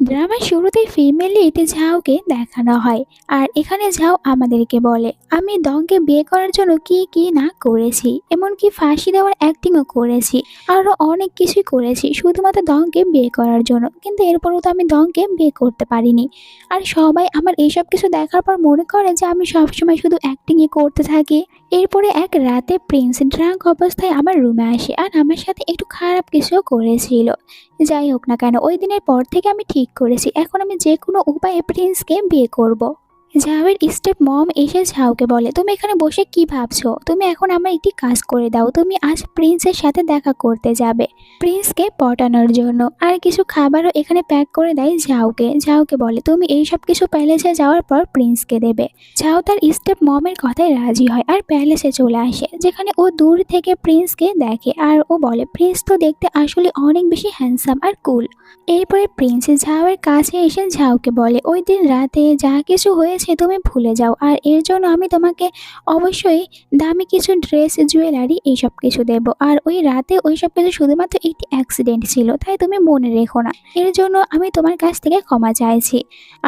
ড্রামার শুরুতেই female lead ঝাউকে দেখানো হয়। আর এখানে ঝাউ আমাদেরকে বলে আমি দংকে বিয়ে করার জন্য কি কি না করেছি, এমনকি ফাঁসি দেওয়ার অ্যাক্টিংও করেছি, আরো অনেক কিছুই করেছি শুধুমাত্র দংকে বিয়ে করার জন্য, কিন্তু এরপরও তো আমি দংকে বিয়ে করতে পারিনি। আর সবাই আমার এইসব কিছু দেখার পর মনে করে যে আমি সবসময় শুধু অ্যাক্টিংই করতে থাকি। এরপরে এক রাতে প্রিন্স ড্রাঙ্ক অবস্থায় আমার রুমে আসে আর আমার সাথে একটু খারাপ কিছুও করেছিল। যাই হোক না কেন, ওই দিনের পর থেকে আমি ঠিক করেছি এখন আমি যে কোনো উপায়ে প্রিন্সকে বিয়ে করব। ঝাউয়ের স্টেপ মম এসে ঝাউকে বলে তুমি এখানে বসে কি ভাবছো, তুমি এখন আমার একটি কাজ করে দাও, তুমি আজ প্রিন্সের সাথে দেখা করতে যাবে প্রিন্সকে পটানোর জন্য। আর কিছু খাবারও এখানে প্যাক করে দেয় ঝাউকে। ঝাউকে বলে তুমি এই সব কিছু প্যালেসে যাওয়ার পর প্রিন্সকে দেবে। ঝাউ তার স্টেপ মমের কথায় রাজি হয় আর প্যালেসে চলে আসে, যেখানে ও দূর থেকে প্রিন্সকে দেখে আর ও বলে প্রিন্স তো দেখতে আসলে অনেক বেশি হ্যান্ডসাম আর কুল। এরপরে প্রিন্স ঝাউয়ের কাছে এসে ঝাউকে বলে ওই দিন রাতে যা কিছু হয়েছে তুমি ভুলে যাও, আর এর জন্য আমি তোমাকে অবশ্যই দামি কিছু ড্রেস, জুয়েলারি এইসব কিছু দেব। আর ওই রাতে ওই সব কিছু শুধুমাত্র একটি অ্যাক্সিডেন্ট ছিল, তাই তুমি মনে রেখো না, এর জন্য আমি তোমার কাছ থেকে ক্ষমা চাইছি।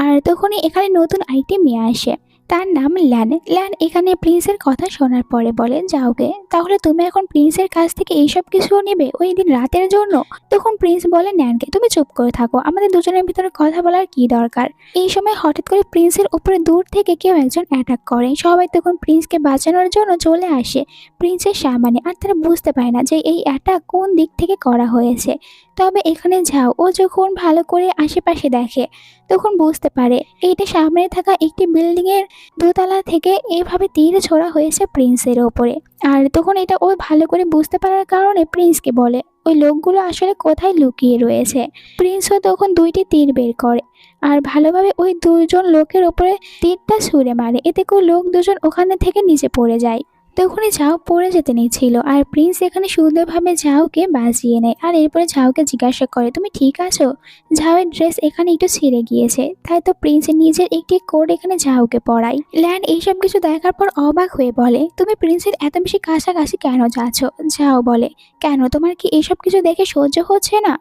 আর তখনই এখানে নতুন আরেকটি মেয়ে আসে, তার নাম ল্যান। ল্যান এখানে প্রিন্সের কথা শোনার পরে বলে যাওকে তাহলে তুমি এখন প্রিন্সের কাছ থেকে এইসব কিছু নেবে ওই দিন রাতের জন্য। তখন প্রিন্স বলে ন্যানকে তুমি চুপ করে থাকো, আমাদের দুজনের ভিতরে কথা বলার কি দরকার। এই সময় হঠাৎ করে প্রিন্সের উপরে দূর থেকে কেউ একজন অ্যাটাক করে, সবাই তখন প্রিন্সকে বাঁচানোর জন্য চলে আসে প্রিন্সের সামনে, আর তারা বুঝতে পারে না যে এই অ্যাটাক কোন দিক থেকে করা হয়েছে। তবে এখানে ঝাও ও যখন ভালো করে আশেপাশে দেখে তখন বুঝতে পারে এইটা সামনে থাকা একটি বিল্ডিং এর দোতলা থেকে এভাবে তীর ছোড়া হয়েছে প্রিন্সের ওপরে। আর তখন এটা ও ভালো করে বুঝতে পারার কারণে প্রিন্সকে বলে ওই লোকগুলো আসলে কোথায় লুকিয়ে রয়েছে। প্রিন্সও তখন দুইটি তীর বের করে আর ভালোভাবে ওই দুজন লোকের ওপরে তীরটা ছুঁড়ে মারে, এতে করে লোক দুজন ওখানে থেকে নিচে পড়ে যায়। তখনই ঝাউ পড়ে যেতে নিচ্ছিল আর প্রিন্স এখানে সুন্দরভাবে ঝাউকে বাঁচিয়ে নেয়। আর এরপরে ঝাউকে জিজ্ঞাসা করে তুমি ঠিক আছো। ঝাউয়ের ড্রেস এখানে একটু ছিঁড়ে গিয়েছে, তাই তো প্রিন্স নিজের একটি কোট এখানে ঝাউকে পরায়। ল্যান্ড এইসব কিছু দেখার পর অবাক হয়ে বলে তুমি প্রিন্সের এত বেশি কাছাকাছি কেন যাচ্ছ। ঝাউ বলে কেন, তোমার কি এইসব কিছু দেখে সহ্য হচ্ছে না?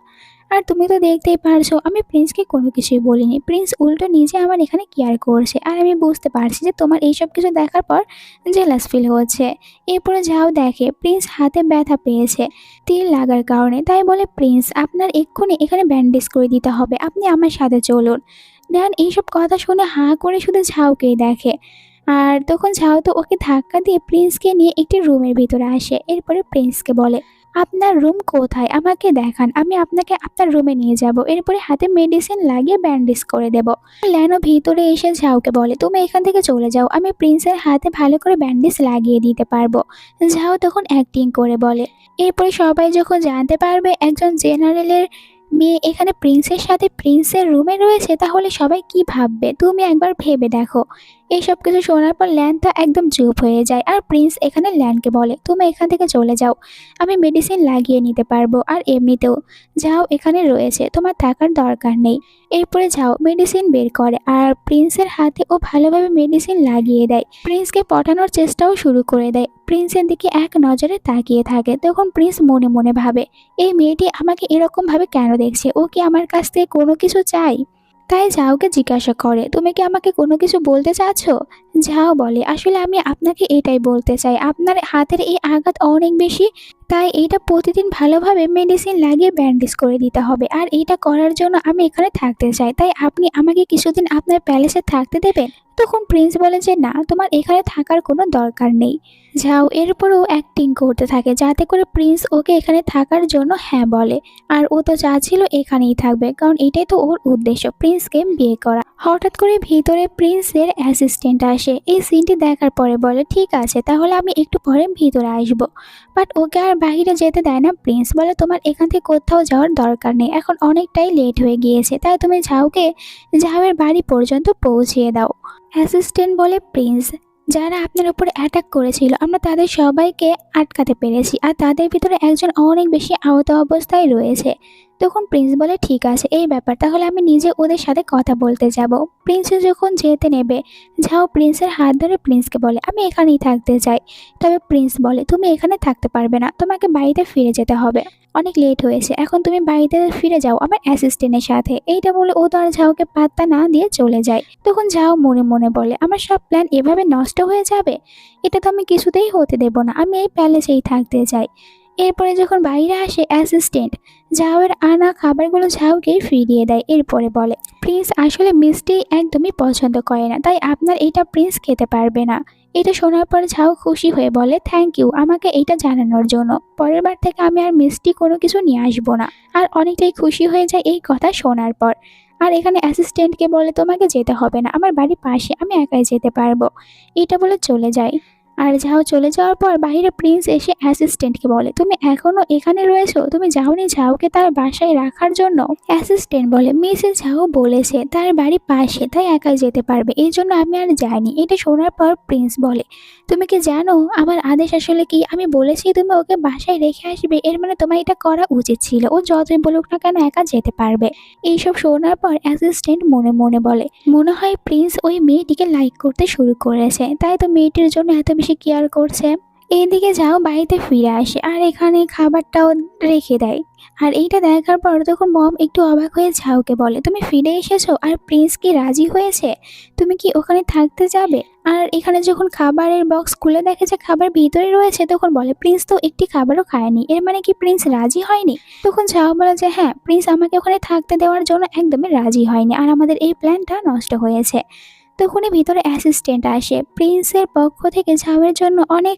আর তুমি তো দেখতেই পারছো আমি প্রিন্সকে কোনো কিছুই বলিনি, প্রিন্স উল্টো নিজে আমার এখানে কেয়ার করছে, আর আমি বুঝতে পারছি যে তোমার এইসব কিছু দেখার পর জেলাস ফিল হচ্ছে। এরপরে ঝাউ দেখে প্রিন্স হাতে ব্যথা পেয়েছে তীর লাগার কারণে, তাই বলে প্রিন্স আপনার এক্ষুনি এখানে ব্যান্ডেজ করে দিতে হবে, আপনি আমার সাথে চলুন। নেন এইসব কথা শুনে হাঁ করে শুধু ঝাউকেই দেখে। আর তখন ঝাউ তো ওকে ধাক্কা দিয়ে প্রিন্সকে নিয়ে একটি রুমের ভিতরে আসে। এরপরে প্রিন্সকে বলে আপনার রুম কোথায়, আমাকে দেখান, আমি আপনাকে আপনার রুমে নিয়ে যাব, এরপরে হাতে মেডিসিন লাগিয়ে ব্যান্ডেজ করে দেব। ল্যানো ভিতরে এসে ঝাউকে বলে তুমি এখান থেকে চলে যাও, আমি প্রিন্সের হাতে ভালো করে ব্যান্ডেজ লাগিয়ে দিতে পারবো। ঝাউ তখন অ্যাক্টিং করে বলে। এরপরে সবাই যখন জানতে পারবে একজন জেনারেলের মেয়ে এখানে প্রিন্সের সাথে প্রিন্সের রুমে রয়েছে, তাহলে সবাই কি ভাববে তুমি একবার ভেবে দেখো। এইসব কিছু শোনার পর ল্যান তো একদম চুপ হয়ে যায় আর প্রিন্স এখানে ল্যানকে বলে তুমি এখান থেকে চলে যাও, আমি মেডিসিন লাগিয়ে নিতে পারবো, আর এমনিতেও যাও এখানে রয়েছে তোমার থাকার দরকার নেই। এরপরে যাও মেডিসিন বের করে আর প্রিন্সের হাতে ও ভালোভাবে মেডিসিন লাগিয়ে দেয়, প্রিন্সকে পটানোর চেষ্টাও শুরু করে দেয়। প্রিন্সের দিকে এক নজরে তাকিয়ে থাকে, তখন প্রিন্স মনে মনে ভাবে এই মেয়েটি আমাকে এরকম ভাবে কেন দেখছে, ও কি আমার কাছ থেকে কোনো কিছু চাই। তাই ঝাউকে জিজ্ঞাসা করে তুমি কি আমাকে কোনো কিছু বলতে চাচ্ছ। ঝাউ বলে আসলে আমি আপনাকে এটাই বলতে চাই, আপনার হাতের এই আঘাত অনেক বেশি, তাই এইটা প্রতিদিন ভালোভাবে মেডিসিন লাগিয়ে ব্যান্ডেজ করে দিতে হবে, আর এইটা করার জন্য আমি এখানে থাকতে চাই, তাই আপনি আমাকে কিছুদিন আপনার প্যালেসে থাকতে দেবেন। তখন প্রিন্স বলে যে না, তোমার এখানে থাকার কোনো দরকার নেই। ঝাউ এরপরও অ্যাক্টিং করতে থাকে যাতে করে প্রিন্স ওকে এখানে থাকার জন্য হ্যাঁ বলে, আর ও তো চাচ্ছিল এখানেই থাকবে কারণ এটাই তো ওর উদ্দেশ্য প্রিন্সকে বিয়ে করা। হঠাৎ করে ভিতরে প্রিন্সের অ্যাসিস্ট্যান্ট আসে, এই সিনটি দেখার পরে বলে ঠিক আছে তাহলে আমি একটু পরে ভিতরে আসবো। বাট ওকে আর বাইরে যেতে দেয় না প্রিন্স, বলে তোমার এখান থেকে কোথাও যাওয়ার দরকার নেই, এখন অনেকটাই লেট হয়ে গিয়েছে, তাই তুমি ঝাউয়ের বাড়ি পর্যন্ত পৌঁছিয়ে দাও। অ্যাসিস্ট্যান্ট বলে প্রিন্স যারা আপনার উপর অ্যাটাক করেছিল আমরা তাদের সবাইকে আটকাতে পেরেছি, আর তাদের ভিতরে একজন অনেক বেশি আহত অবস্থায় রয়েছে। তখন প্রিন্স বলে ঠিক আছে এই ব্যাপার, তাহলে আমি নিজে ওদের সাথে কথা বলতে যাব। প্রিন্স যখন যেতে নেবে, ঝাও প্রিন্সের হাত ধরে প্রিন্সকে বলে আমি এখানেই থাকতে চাই। তবে প্রিন্স বলে তুমি এখানে থাকতে পারবে না, তোমাকে বাড়িতে ফিরে যেতে হবে, অনেক লেট হয়েছে, এখন তুমি বাড়িতে ফিরে যাও আমার অ্যাসিস্ট্যান্টের সাথে। এইটা বলে ও তো আর ঝাওকে পাত্তা না দিয়ে চলে যায়। তখন ঝাও মনে মনে বলে আমার সব প্ল্যান এভাবে নষ্ট হয়ে যাবে, এটা তো আমি কিছুতেই হতে দেব না, আমি এই প্যালেসেই থাকতে চাই। এরপরে যখন বাইরে আসে অ্যাসিস্ট্যান্ট, ঝাউয়ের আনা খাবারগুলো ঝাউকে ফিরিয়ে দেয়। এরপরে বলে প্রিন্স আসলে মিষ্টি একদমই পছন্দ করে না, তাই আপনার এটা প্রিন্স খেতে পারবে না। এটা শোনার পর ঝাউ খুশি হয়ে বলে থ্যাংক ইউ আমাকে এটা জানানোর জন্য, পরের বার থেকে আমি আর মিষ্টি কোনো কিছু নিয়ে আসবো না। আর অনেকটাই খুশি হয়ে যায় এই কথা শোনার পর। আর এখানে অ্যাসিস্ট্যান্টকে বলে তোমাকে যেতে হবে না, আমার বাড়ির পাশে, আমি একাই যেতে পারবো। এটা বলে চলে যায়। আর ঝাও চলে যাওয়ার পর বাইরে প্রিন্স এসে অ্যাসিস্ট্যান্টকে বলে তুমি এখনো এখানে রয়েছো, তুমি যাওনি ঝাওকে তার বাসায় রাখার জন্য? অ্যাসিস্ট্যান্ট বলে মিসেস ঝাও বলেছে তার বাড়ি পাশে, তাই একাই যেতে পারবে, এই জন্য আমি আর যাইনি। এটা শোনার পর প্রিন্স বলে তুমি কি জানো আমার আদেশ আসলে কি? আমি বলেছি তুমি ওকে বাসায় রেখে আসবে, এর মানে তোমার এটা করা উচিত ছিল, ও যতই বলুক না কেন একা যেতে পারবে। এইসব শোনার পর অ্যাসিস্ট্যান্ট মনে মনে বলে মনে হয় প্রিন্স ওই মেয়েটিকে লাইক করতে শুরু করেছে, তাই তো মেয়েটির জন্য এত বেশি কেয়ার করছে। এইদিকে যাও বাড়িতে ফিরে আসে আর এখানে খাবারটাও রেখে দেয়। আর এইটা দেখার পর তখন মম একটু অবাক হয়ে ঝাউকে বলে তুমি ফিরে এসেছো, আর প্রিন্স কি রাজি হয়েছে? তুমি কি ওখানে থাকতে যাবে? আর এখানে যখন খাবারের বক্স খুলে দেখে যে খাবার ভিতরে রয়েছে, তখন বলে প্রিন্স তো একটি খাবারও খায়নি, এর মানে কি প্রিন্স রাজি হয়নি? তখন ঝাউ বলে যে হ্যাঁ, প্রিন্স আমাকে ওখানে থাকতে দেওয়ার জন্য একদমই রাজি হয়নি, আর আমাদের এই প্ল্যানটা নষ্ট হয়েছে। তখনই ভিতরে অ্যাসিস্ট্যান্ট আসে, প্রিন্সের পক্ষ থেকে ঝাউয়ের জন্য অনেক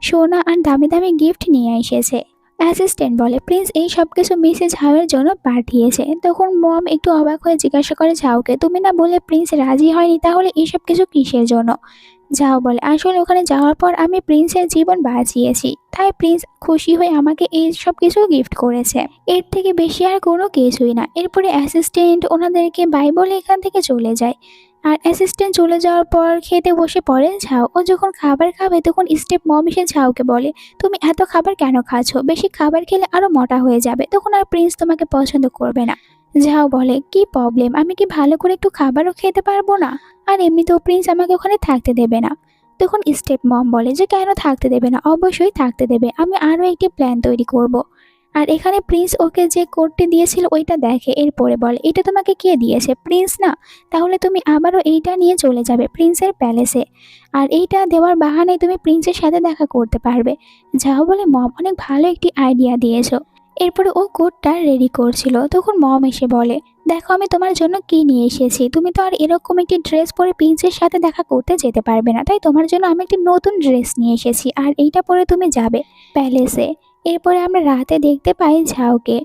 সোনা আর দামি দামি গিফট নিয়ে এসেছে। অ্যাসিস্ট্যান্ট বলে প্রিন্স এই সব কিছু মিসেস ঝাউয়ের জন্য পাঠিয়েছে। তখন মম একটু অবাক হয়ে জিজ্ঞাসা করে ঝাউকে তুমি না বলে প্রিন্স রাজি হয়নি, তাহলে এইসব কিছু কিসের জন্য? ঝাউ বলে আসলে ওখানে যাওয়ার পর আমি প্রিন্সের জীবন বাঁচিয়েছি, তাই প্রিন্স খুশি হয়ে আমাকে এই সব কিছু গিফট করেছে, এর থেকে বেশি আর কোনো কিছুই না। এরপরে অ্যাসিস্ট্যান্ট ওনাদেরকে বাই বলে এখান থেকে চলে যায়। আর অ্যাসিস্ট্যান্ট চলে যাওয়ার পর খেতে বসে পড়ে ঝাউ। ও যখন খাবার খাবে তখন স্টেপ মম এসে ঝাউকে বলে তুমি এত খাবার কেন খাচ্ছ, বেশি খাবার খেলে আরো মোটা হয়ে যাবে, তখন আর প্রিন্স তোমাকে পছন্দ করবে না। ঝাউ বলে কি প্রবলেম, আমি কি ভালো করে একটু খাবারও খেতে পারবো না? আর এমনিতেও প্রিন্স আমাকে ওখানে থাকতে দেবে না। তখন স্টেপ মম বলে যে কেন থাকতে দেবে না, অবশ্যই থাকতে দেবে, আমি আরো একটি প্ল্যান তৈরি করব। আর এখানে প্রিন্স ওকে যে কোডটি দিয়েছিল ওইটা দেখে, এরপরে বলে এটা তোমাকে কে দিয়েছে, প্রিন্স না? তাহলে তুমি আবারও এইটা নিয়ে চলে যাবে প্রিন্সের প্যালেসে, আর এইটা দেওয়ার বাহানায় তুমি প্রিন্সের সাথে দেখা করতে পারবে। যাও বলে মম অনেক ভালো একটি আইডিয়া দিয়েছো। এরপরে ও কোডটা রেডি করছিল, তখন মম এসে বলে দেখো আমি তোমার জন্য কি নিয়ে এসেছি, তুমি তো আর এরকম একটি ড্রেস পরে প্রিন্সের সাথে দেখা করতে যেতে পারবে না, তাই তোমার জন্য আমি একটি নতুন ড্রেস নিয়ে এসেছি, আর এইটা পরে তুমি যাবে প্যালেসে। এরপরে আমরা রাতে দেখতে পাই ঝাউকে,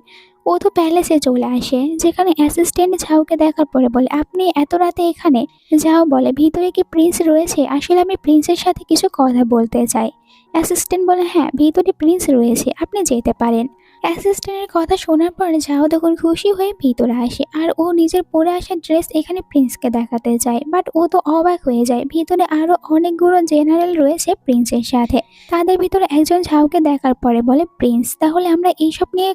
ও তো প্যালেসে চলে আসে, যেখানে অ্যাসিস্ট্যান্ট ঝাউকে দেখার পরে বলে আপনি এত রাতে এখানে? ঝাউ বলে ভিতরে কি প্রিন্স রয়েছে, আসলে আমি প্রিন্সের সাথে কিছু কথা বলতে চাই। অ্যাসিস্ট্যান্ট বলে হ্যাঁ ভিতরে প্রিন্স রয়েছে, আপনি যেতে পারেন। অ্যাসিস্ট্যান্টের কথা শোনার পর ঝাও তখন খুশি হয়ে ভিতরে আসে, আর ও নিজের পরে আসা ড্রেস এখানে প্রিন্সকে দেখাতে চায়, বাট ও তো অবাক হয়ে যায়, ভিতরে আরো অনেকগুলো জেনারেল রয়েছে প্রিন্সের সাথে। তাদের ভিতরে একজন ঝাউকে দেখার পরে বলে প্রিন্স তাহলে আমরা এইসব নিয়ে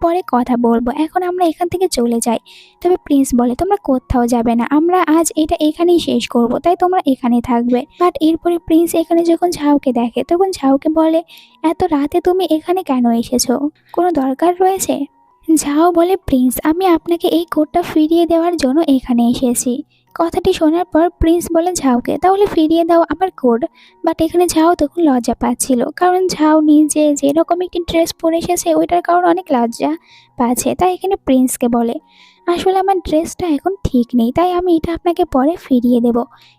পরে কথা বলবো, এখন আমরা এখান থেকে চলে যাই। তবে প্রিন্স বলে তোমরা কোথাও যাবে না, আমরা আজ এটা এখানেই শেষ করব, তাই তোমরা এখানেই থাকবে। বাট এরপরে প্রিন্স এখানে যখন ঝাউকে দেখে তখন ঝাউকে বলে এত রাতে তুমি এখানে কেন এসেছো, কোনো দরকার রয়েছে? ঝাও বলে প্রিন্স আমি আপনাকে এই কোডটা ফিরিয়ে দেওয়ার জন্য এখানে এসেছি। কথাটি শোনার পর প্রিন্স বলে ঝাউকে তাহলে ফিরিয়ে দাও আমার কোড। বাট এখানে ঝাও তখন লজ্জা পাচ্ছিল, কারণ ঝাও নিজে যেরকম একটি ড্রেস পরে এসেছে ওইটার কারণ অনেক লজ্জা পাচ্ছে, তাই এখানে প্রিন্সকে বলে আসলে আমার ড্রেসটা এখন ঠিক নেই, তাই আমি এটা আপনাকে পরে ফিরিয়ে দেব।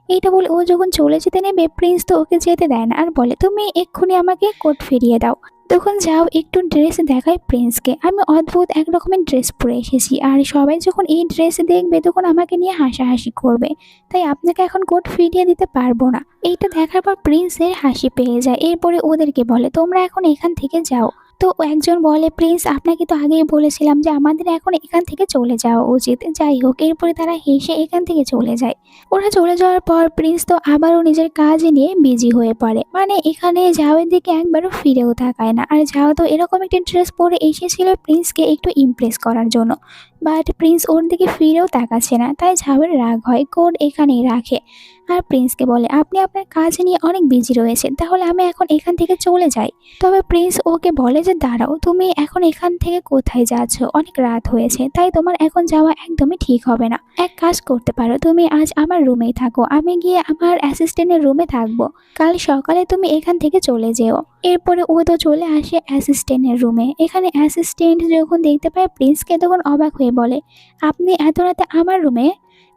এইটা বলে ও যখন চলে যেতে নেবে প্রিন্স তো ওকে যেতে দেয় না, আর বলে তুমি এক্ষুনি আমাকে কোড ফিরিয়ে দাও। তখন যাও একটু ড্রেস দেখায় প্রিন্সকে, আমি অদ্ভুত এক রকমের ড্রেস পরে এসেছি, আর সবাই যখন এই ড্রেস দেখবে তখন আমাকে নিয়ে হাসাহাসি করবে, তাই আপনাকে এখন কোড ফিরিয়ে দিতে পারবো না। এইটা দেখার পর প্রিন্সের হাসি পেয়ে যায়। এরপরে ওদেরকে বলে তোমরা এখন এখান থেকে যাও, তো একজন বলে, প্রিন্স আপনাকে তো আগেই বলেছিলাম যে আমাদের এখন এখান থেকে চলে যাওয়া উচিত। যাই হোক, এরপরে তারা হেসে এখান থেকে চলে যায়। ওরা চলে যাওয়ার পর প্রিন্স তো আবারও নিজের কাজ নিয়ে বিজি হয়ে পড়ে। মানে এখানে ঝাউয়ের দিকে একবারও ফিরেও তাকায় না। আর ঝাউ তো এরকম একটা ড্রেস পরে এসেছিল প্রিন্সকে একটু ইমপ্রেস করার জন্য, বাট প্রিন্স ওর দিকে ফিরেও তাকাচ্ছে না। তাই ঝাউয়ের রাগ হয়, কোড এখানেই রাখে আর প্রিন্সকে বলে, আপনি আপনার কাজ নিয়ে অনেক বিজি রয়েছেন, তাহলে আমি এখন এখান থেকে চলে যাই। তবে প্রিন্স ওকে বলে যে দাঁড়াও, তুমি এখন এখান থেকে কোথায় যাচ্ছ? অনেক রাত হয়েছে, তাই তোমার এখন যাওয়া একদমই ঠিক হবে না। এক কাজ করতে পারো, তুমি আজ আমার রুমেই থাকো, আমি গিয়ে আমার অ্যাসিস্ট্যান্টের রুমে থাকবো। কাল সকালে তুমি এখান থেকে চলে যেও। এরপরে ও তো চলে আসে অ্যাসিস্ট্যান্টের রুমে। এখানে অ্যাসিস্ট্যান্ট যখন দেখতে পায় প্রিন্সকে, তখন অবাক হয়ে বলে, আপনি এত রাতে আমার রুমে?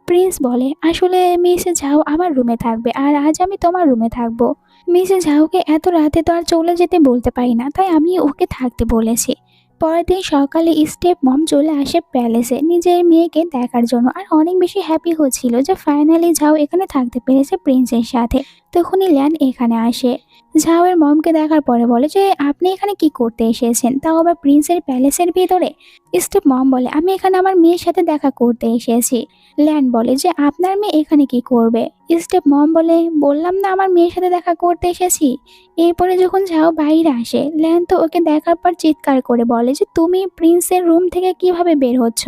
প্রিন্স বলে, আসলে মিস ঝাও আমার রুমে থাকবে আর আজ আমি তোমার রুমে থাকবো। মিস ঝাওকে এত রাতে তো আর চলে যেতে বলতে পারি না, তাই আমি ওকে থাকতে বলেছি। পরের দিন সকালে স্টেপ মম চলে আসে প্যালেসে নিজের মেয়েকে দেখার জন্য, আর অনেক বেশি হ্যাপি হচ্ছিল যে ফাইনালি ঝাও এখানে থাকতে পেরেছে প্রিন্সের সাথে। তখনই ল্যান এখানে আসে। ঝাওয়ের মমকে দেখার পরে বলে যে আপনি এখানে কি করতে এসেছেন, তাও আবার প্রিন্সের প্যালেসের ভিতরে? স্টেপ মম বলে, আমি এখানে আমার মেয়ের সাথে দেখা করতে এসেছি। ল্যান বলে যে আপনার মেয়ে এখানে কি করবে? স্টেপ মম বলে, বললাম না আমার মেয়ের সাথে দেখা করতে এসেছি। এরপরে যখন ঝাও বাইরে আসে, ল্যান তো ওকে দেখার পর চিৎকার করে বলে যে তুমি প্রিন্সের রুম থেকে কিভাবে বের হচ্ছ?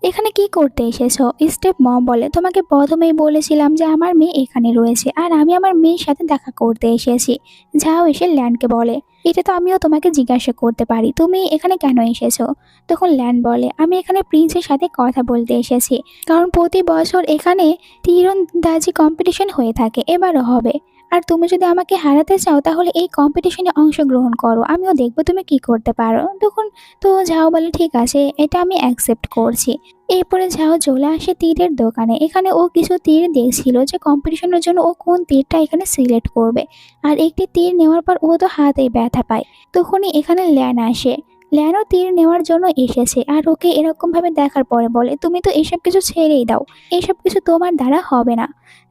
এখানে কি করতে এসেছো? স্টেপ মম বলে, তোমাকে প্রথমেই বলেছিলাম যে আমার মেয়ে এখানে রয়েছে আর আমি আমার মেয়ের সাথে দেখা করতে এসেছি। ঝাও এসে ল্যান্ডকে বলে, এটা তো আমিও তোমাকে জিজ্ঞাসা করতে পারি, তুমি এখানে কেন এসেছো? তখন ল্যান্ড বলে, আমি এখানে প্রিন্সের সাথে কথা বলতে এসেছি, কারণ প্রতি বছর এখানে তীরন্দাজি কম্পিটিশন হয়ে থাকে, এবারও হবে। আর তুমি যদি আমাকে হারাতে চাও তাহলে এই কম্পিটিশনে অংশগ্রহণ করো, আমিও দেখবো তুমি কি করতে পারো। তখন তো ঝাও বলে, ঠিক আছে, এটা আমি অ্যাকসেপ্ট করছি। এরপরে ঝাও চলে আসে তীরের দোকানে। এখানে ও কিছু তীর দেখছিল যে কম্পিটিশনের জন্য ও কোন তীরটা এখানে সিলেক্ট করবে। আর একটি তীর নেওয়ার পর ও তো হাতে ব্যথা পায়। তখনই এখানে ল্যান আসে। ল্যানও তীর নেওয়ার জন্য এসেছে আর ওকে এরকম ভাবে দেখার পরে বলে, তুমি তো এসব কিছু ছেড়েই দাও, এসব কিছু তোমার দ্বারা হবে না।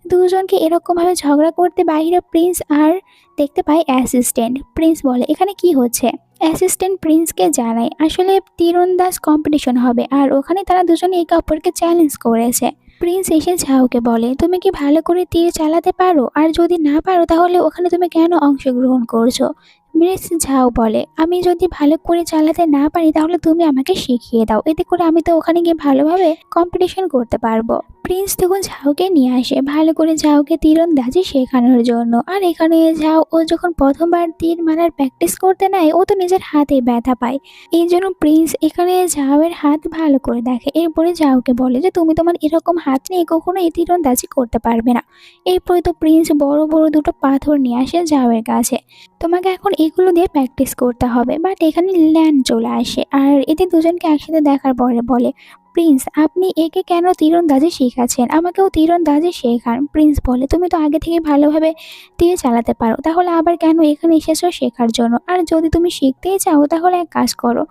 দুজনকে এরকম ভাবে ঝগড়া করতে বাইরে প্রিন্স আর দেখতে পায় অ্যাসিস্ট্যান্ট। প্রিন্স বলে, এখানে কি হচ্ছে? অ্যাসিস্ট্যান্ট প্রিন্সকে জানায় আসলে তীরন্দাজ কম্পিটিশন হবে আর ওখানে তারা দুজনে একে অপরকে চ্যালেঞ্জ করেছে। প্রিন্স এসে ঝাউকে বলে, তুমি কি ভালো করে তীর চালাতে পারো? আর যদি না পারো তাহলে ওখানে তুমি কেন অংশগ্রহণ করছো? মিস ঝাউ বলে, আমি যদি ভালো করে চালাতে না পারি তাহলে তুমি আমাকে শিখিয়ে দাও, এতে করে আমি তো ওখানে গিয়ে ভালোভাবে কম্পিটিশন করতে পারবো। প্রিন্স তখন ঝাউকে নিয়ে আসে ভালো করে ঝাউকে তীরন্দাজি শেখানোর জন্য। আর এখানে ঝাউ ও যখন প্রথমবার তীর মারার প্র্যাকটিস করতে নেয় ও তো নিজের হাতে ব্যথা পায়। এই জন্য প্রিন্স এখানে ঝাউয়ের হাত ভালো করে দেখে। এরপরে ঝাউকে বলে যে তুমি তোমার এরকম হাত নিয়ে কখনো এই তীরন্দাজি করতে পারবে না। এরপরে তো প্রিন্স বড় বড় দুটো পাথর নিয়ে আসে ঝাউয়ের কাছে। তোমাকে এখন এগুলো দিয়ে প্র্যাকটিস করতে হবে। বাট এখানে ল্যান্ড চলে আসে আর এদের দুজনকে একসাথে দেখার পরে বলে, প্রিন্স আপনি একে কেন তীরন্দাজি শেখাচ্ছেন? আমাকেও তীরন্দাজি শেখান। প্রিন্স বলে, তুমি তো আগে থেকে ভালোভাবে তীর চালাতে পারো, তাহলে আবার কেন এখানে এসেছো শেখার জন্য? আর যদি তুমি শিখতেই চাও তাহলে এক কাজ করো,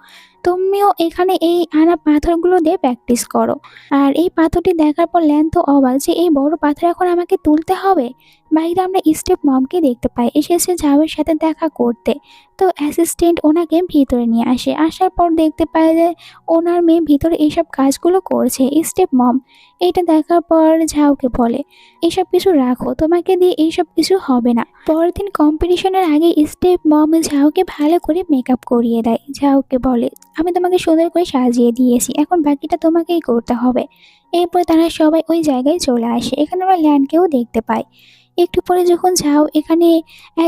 তুমিও এখানে এই আনা পাথরগুলো দিয়ে প্র্যাকটিস করো। আর এই পাথরটি দেখার পর ল্যান তো অবাক যে এই বড় পাথর এখন আমাকে তুলতে হবে। বাইরে আমরা স্টেপ মমকে দেখতে পাই, এসেছে ঝাউয়ের সাথে দেখা করতে। তো অ্যাসিস্ট্যান্ট ওনাকে ভিতরে নিয়ে আসে। আসার পর দেখতে পায় যে ওনার মেয়ে ভিতরে এইসব কাজগুলো করছে। স্টেপ মম এটা দেখার পর ঝাউকে বলে, এসব কিছু রাখো, তোমাকে দিয়ে এইসব কিছু হবে না। পরের দিন কম্পিটিশনের আগে স্টেপ মম ঝাউকে ভালো করে মেকআপ করিয়ে দেয়। ঝাউকে বলে, আমি তোমাকে সুন্দর করে সাজিয়ে দিয়েছি, এখন বাকিটা তোমাকেই করতে হবে। এরপর তারা সবাই ওই জায়গায় চলে আসে। এখানে আমরা ল্যান্ডকেও দেখতে পাই। একটু পরে যখন ঝাউ এখানে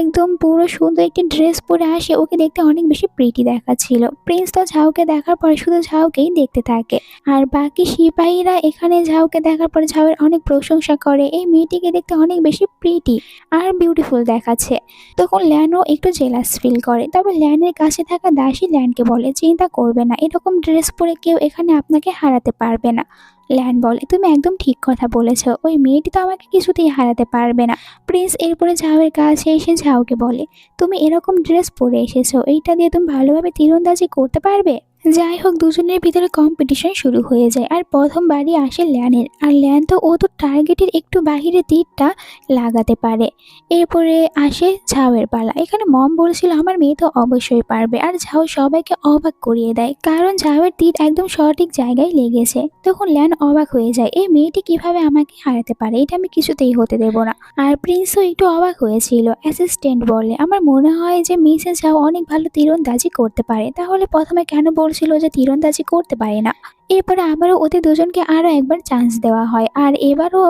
একদম পুরো সুন্দর একটি ড্রেস পরে আসে, ওকে দেখতে অনেক বেশি প্রিটি দেখাচ্ছিল। প্রিন্স তো ঝাউকে দেখার পরে শুধু ঝাউকেই দেখতে থাকে। আর বাকি সিপাহীরা এখানে ঝাউকে দেখার পরে ঝাউয়ের অনেক প্রশংসা করে, এই মেয়েটিকে দেখতে অনেক বেশি প্রিটি আর বিউটিফুল দেখাচ্ছে। তখন ল্যানও একটু জেলাস ফিল করে। তবে ল্যানের কাছে থাকা দাসী ল্যানকে বলে, চিন্তা করবে না, এরকম ড্রেস পরে কেউ এখানে আপনাকে হারাতে পারবে না। ল্যান বলে, তুমি একদম ঠিক কথা বলেছ, ওই মেয়েটি তো আমাকে কিছুতেই হারাতে পারবে না। প্রিন্স এরপরে ঝাউয়ের কাছে এসে ঝাউকে বলে, তুমি এরকম ড্রেস পরে এসেছো, এইটা দিয়ে তুমি ভালোভাবে তীরন্দাজি করতে পারবে? যাই হোক, দুজনের ভিতরে কম্পিটিশন শুরু হয়ে যায় আর প্রথম বাড়ি আসে ল্যানের। আর ল্যান তো ও তো টার্গেটের একটু বাহিরে তীরটা লাগাতে পারে। এরপরে আসে ঝাউয়ের পালা। এখানে মম বলছিল আমার মেয়ে তো অবশ্যই পারবে, আর ঝাউ সবাইকে অবাক করিয়ে দেয় কারণ ঝাউয়ের তীর একদম সঠিক জায়গায় লেগেছে। তখন ল্যান অবাক হয়ে যায়, এই মেয়েটি কিভাবে আমাকে হারাতে পারে, এটা আমি কিছুতেই হতে দেব না। আর প্রিন্সও একটু অবাক হয়েছিল। অ্যাসিস্ট্যান্ট বলে আমার মনে হয় যে মিসেস ঝাউ অনেক ভালো তীরন্দাজি করতে পারে, তাহলে প্রথমে কেন বলছিল যে তীরন্দাজি করতে পারে না। এরপরে আবারও ওদের দুজনকে আরো একবার চান্স দেওয়া হয়, আর এবারও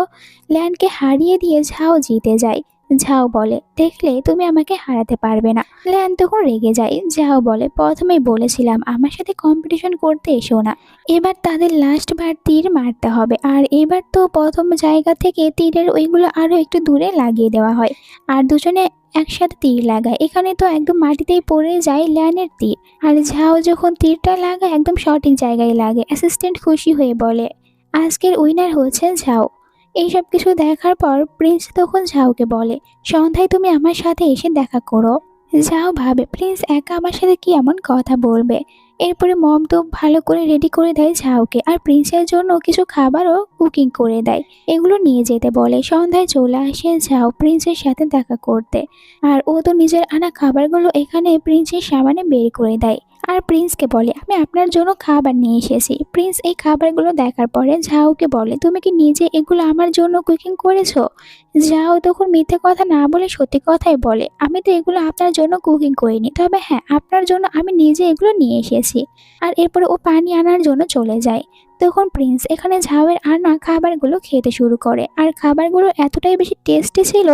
ল্যান্ডকে হারিয়ে দিয়ে ঝাও জিতে যায়। ঝাও বলে দেখলে তুমি আমাকে হারাতে পারবে না। ল্যান তখন রেগে যায়। ঝাও বলে প্রথমেই বলেছিলাম আমার সাথে কম্পিটিশন করতে এসো না। এবার তাদের লাস্ট বার তীর মারতে হবে, আর এবার তো প্রথম জায়গা থেকে তীরের ওইগুলো আরো একটু দূরে লাগিয়ে দেওয়া হয় আর দুজনে একসাথে তীর লাগায়। এখানে তো একদম মাটিতেই পড়ে যায় ল্যানের তীর, আর ঝাও যখন তীরটা লাগায় একদম সঠিক জায়গায় লাগে। অ্যাসিস্ট্যান্ট খুশি হয়ে বলে আজকের উইনার হচ্ছে ঝাও। এইসব কিছু দেখার পর প্রিন্স তখন ঝাউকে বলে সন্ধ্যায় তুমি আমার সাথে এসে দেখা করো। ঝাউ ভাবে প্রিন্স একা আমার সাথে কি এমন কথা বলবে। এরপরে মম তো ভালো করে রেডি করে দেয় ঝাউকে, আর প্রিন্সের জন্য কিছু খাবারও কুকিং করে দেয়। এগুলো নিয়ে যেতে বলে। সন্ধ্যায় চলে আসে ঝাউ প্রিন্সের সাথে দেখা করতে, আর ও তো নিজের আনা খাবারগুলো এখানে প্রিন্সের সামনে বের করে দেয়। আর প্রিন্সকে বলে আমি আপনার জন্য খাবার নিয়ে এসেছি। প্রিন্স এই খাবারগুলো দেখার পরে ঝাউকে বলে তুমি কি নিজে এগুলো আমার জন্য কুকিং করেছো? ঝাউ তখন মিথ্যে কথা না বলে সত্যি কথাই বলে আমি তো এগুলো আপনার জন্য কুকিং করিনি, তবে হ্যাঁ আপনার জন্য আমি নিজে এগুলো নিয়ে এসেছি। আর এরপরে ও পানি আনার জন্য চলে যায়। তখন প্রিন্স এখানে ঝাউয়ের আনা খাবারগুলো খেতে শুরু করে, আর খাবারগুলো এতটাই বেশি টেস্টি ছিল